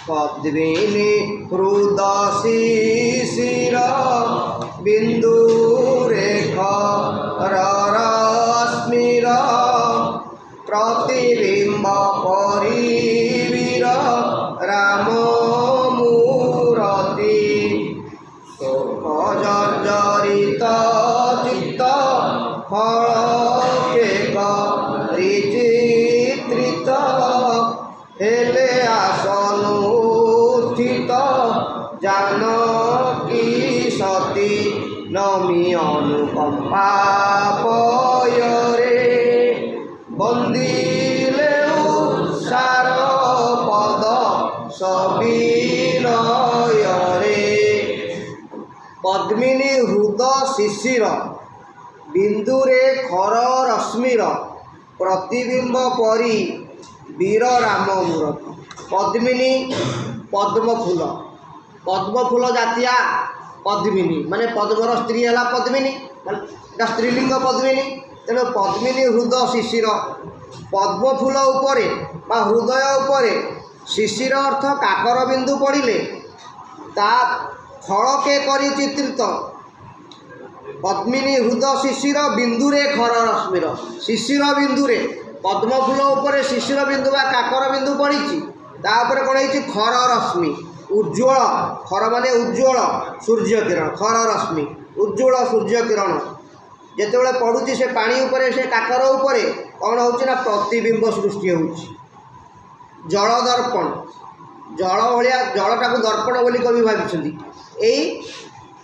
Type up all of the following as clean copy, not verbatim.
पद्मिनी हृदशिशिर बिंदु रेखा रश्मिर प्रतिबिंब परिवीर राम मूरति शोक जर्जरित चित्त फलकेक चित्रित हेले आसनुत्थित जानकी सती नमी अनुकंपा पयरे बंदिले सार पद सविनयरे पद्मिनी हृद शिशिर बिंदुरे खर रश्मिर प्रतिबिंब परी वीर राम मूरति पद्मिनी पद्म फूल जातिया पद्मिनी माने पद्मर स्त्री है पद्मिनी स्त्रीलिंग पद्मिनी तेणु पद्मिनी हृद शिशिर पद्म फूल उपरे बा हृदय उपरे शिशिर अर्थ काकर बिंदु पड़िले ता फलके करी चित्रित पद्मिनी हृद शिशिर बिंदुरे खर रश्मिर शिशिर बिंदुरे पद्म फूल उपरे शिशिर बिंदु बा काकर बिंदु पड़ी तापर कौन है खर रश्मि उज्ज्वल खर माने उज्ज्वल सूर्य किरण खर रश्मि उज्ज्वल सूर्य किरण जितेबाला पड़ुची से पानी उपरे से काकर उपरे कौन हो प्रतिबिंब सृष्टि हो जल दर्पण जल भाया जलटा को दर्पण बोली कवि भाई यही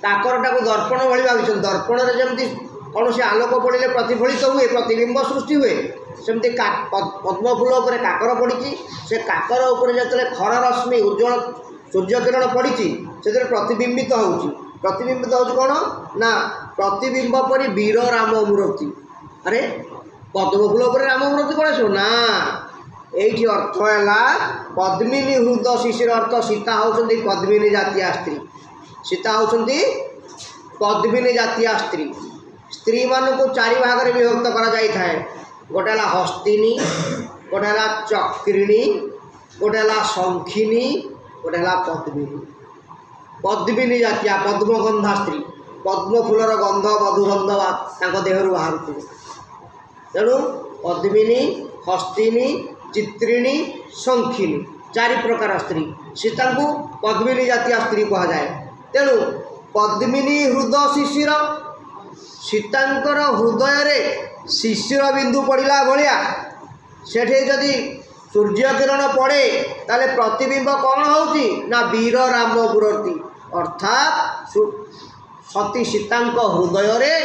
काकरटा को दर्पण भाई भाई दर्पण में जमी कौन से आलोक पड़े प्रतिफलित हुए प्रतिबिंब सृष्टि हुए सेमती पद्म फूल उपर काकर पड़ी से काकर उपर जो खर रश्मि उज्ज्वल सूर्य किरण पड़ी से प्रतिबिंबित हो कौन ना प्रतिबिंब परी वीर राम मूर्ति अरे पद्म फूल उपर राम मूर्ति कौन आस ना ये अर्थ है पद्मिनी हृद शिशिर अर्थ सीता होती पद्मिनी जातीय स्त्री सीता होती पद्मिनी जातीय स्त्री स्त्री मान को चारि भाग में विभक्त कर गोटे है हस्तिनी गोटे है चक्रिणी गोटे है शंखिनी गोटे है पद्मिनी पद्मिनी जातीय पद्मगंधा स्त्री पद्म फूलर गंध मधुगंध देहर बाहर तेणु पद्मिनी हस्तिनी चित्रिणी शंखिनी चारि प्रकार स्त्री सीता को पद्मिनी जातीय स्त्री कह जाए तेणु पद्मिनी हृद शिशिर सीतांकर हृदय रे शिशिर बिंदु पड़ा भाया सेठे जदि सूर्य किरण पड़े ताले प्रतिबिंब कौन होती ना वीर राम मूर्ति अर्थात सती सीतांक हृदय रे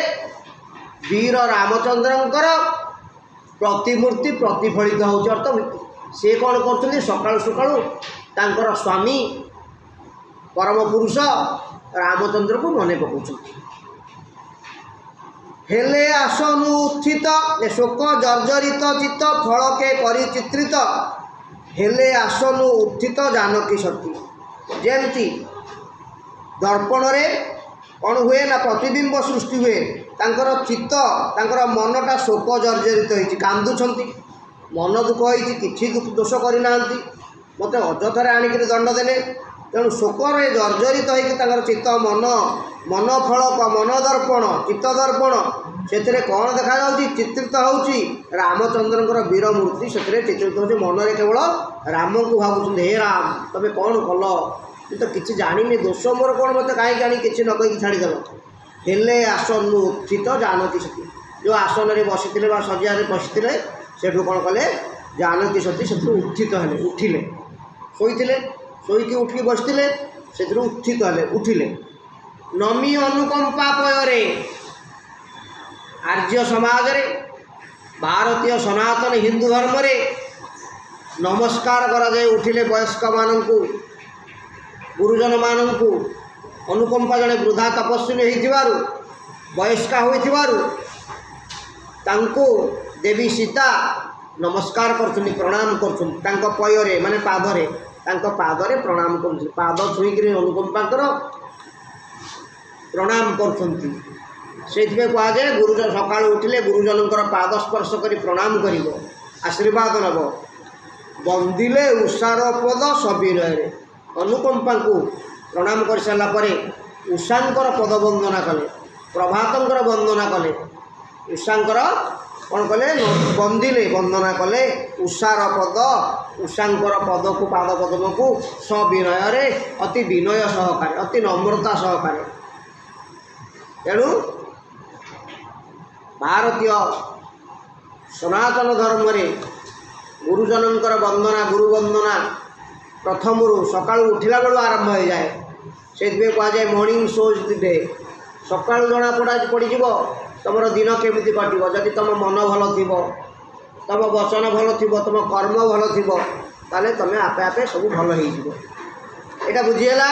वीर रामचंद्रंकर प्रतिमूर्ति प्रतिफलित हो अर्थ सी कौन कर सकाळु सकाळु तांकर स्वामी परम पुरुष रामचंद्र को मन पकाउछथि हेले आसनु उत्थित शोक जर्जरित चित्त फलके करी चित्रित हेले आसनु उत्थित जानकी सती जेमती दर्पण रे कौन हुए ना प्रतिबिंब सृष्टि हुए तांकर चित्त तांकर मनटा शोक जर्जरित होती कांदुंट मन दुख होती किसी दोष करना मत अजथार आणिक दंड देने तेणु शोकर जर्जरित होकर चित्त मन मन फलक मन दर्पण चित्त दर्पण से कौन देखा चित्रित होची रामचंद्र वीर मूर्ति से चित्रित हो मन में केवल राम को भावुं हे राम तुम्हें कौन कल तो किसी जानी दोष मोर कौन मत कहीं जानी कि न कही छाड़देव हेले आसन उत्थित जानकी सती जो आसन में बसी सजिया बसी सेठू कौन कले जानकी सती से उत्थित हेले उठिले शोते शोक उठिक बसते से उत्थित हेले उठिले नमी अनुकंपा पयरे आर्य समाज रे भारतीय सनातन हिंदू धर्म रे नमस्कार करा जाए उठिले वयस्क मानू गुरुजन मानू अनुकंपा जड़े वृद्धा तपस्विनी होइथिबारु वयस्का होइथिबारु तांको देवी सीता नमस्कार करछुनी प्रणाम करछुनी तांको पयरे माने पादरे तांको पादरे प्रणाम करछुनी पाद छुईकरी अनुकंपा कर प्रणाम करछुनी से कह जाए गुरुजन सका उठिले गुरुजनकर पाद स्पर्श कर प्रणाम कर आशीर्वाद नब बंदिले उषार पद सविनय अनुकंपा को प्रणाम कर सारा पर उषांकर पद वंदना कले, प्रभातंकर वंदना कले, उषांकर कौन कले बंदिले वंदना कले उषार पद, उषांकर पद को पाद पद्म को सविनय अति विनय सहकारे अति नम्रता सहकारे। तेणु भारतीय सनातन धर्म रे गुरुजनंकर वंदना गुरु वंदना प्रथम सका उठला बेलू आरंभ हो जाए। से कहुए मॉर्निंग शोज डे। सका जना पड़ी तुम दिन केमी कटो जदि तुम मन भल थी तुम वचन भल थी तुम कर्म भल थी ताले तुम आपे आपे सब भल हो बुझीगला।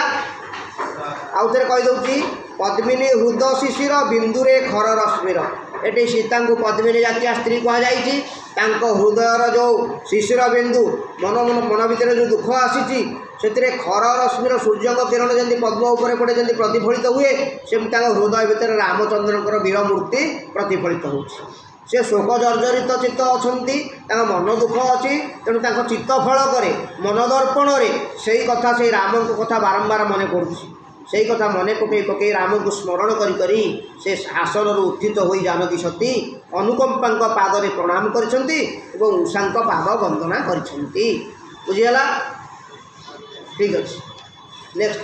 आउ थे कहीदे पद्मिनी हृद शिशिर बिंदुरे खर रश्मिर। ये सीता को पद्मिनी जातिया स्त्री कहुई। हृदयर जो शिशिर बिंदु मन भितर जो दुख आसी से खर रश्मिर सूर्य किरण जमी पद्म उपर पड़े जमी प्रतिफलित हुए सेमती हृदय भितर रामचंद्र वीर मूर्ति प्रतिफलित हो। से शोक जर्जरित चित्त अच्छा मन दुख अच्छी तेणु चित्त फल करे मन दर्पण से कथा से राम को कथा बारंबार मन पड़ू से कथा मन पकई पकई राम को स्मरण करी से आसन उत्थित हो जानकी सती अनुकंपा पादरे प्रणाम करछंती एवं उषांक पाद वंदना करछंती। बुझीगला। ठीक अच्छे नेक्स्ट।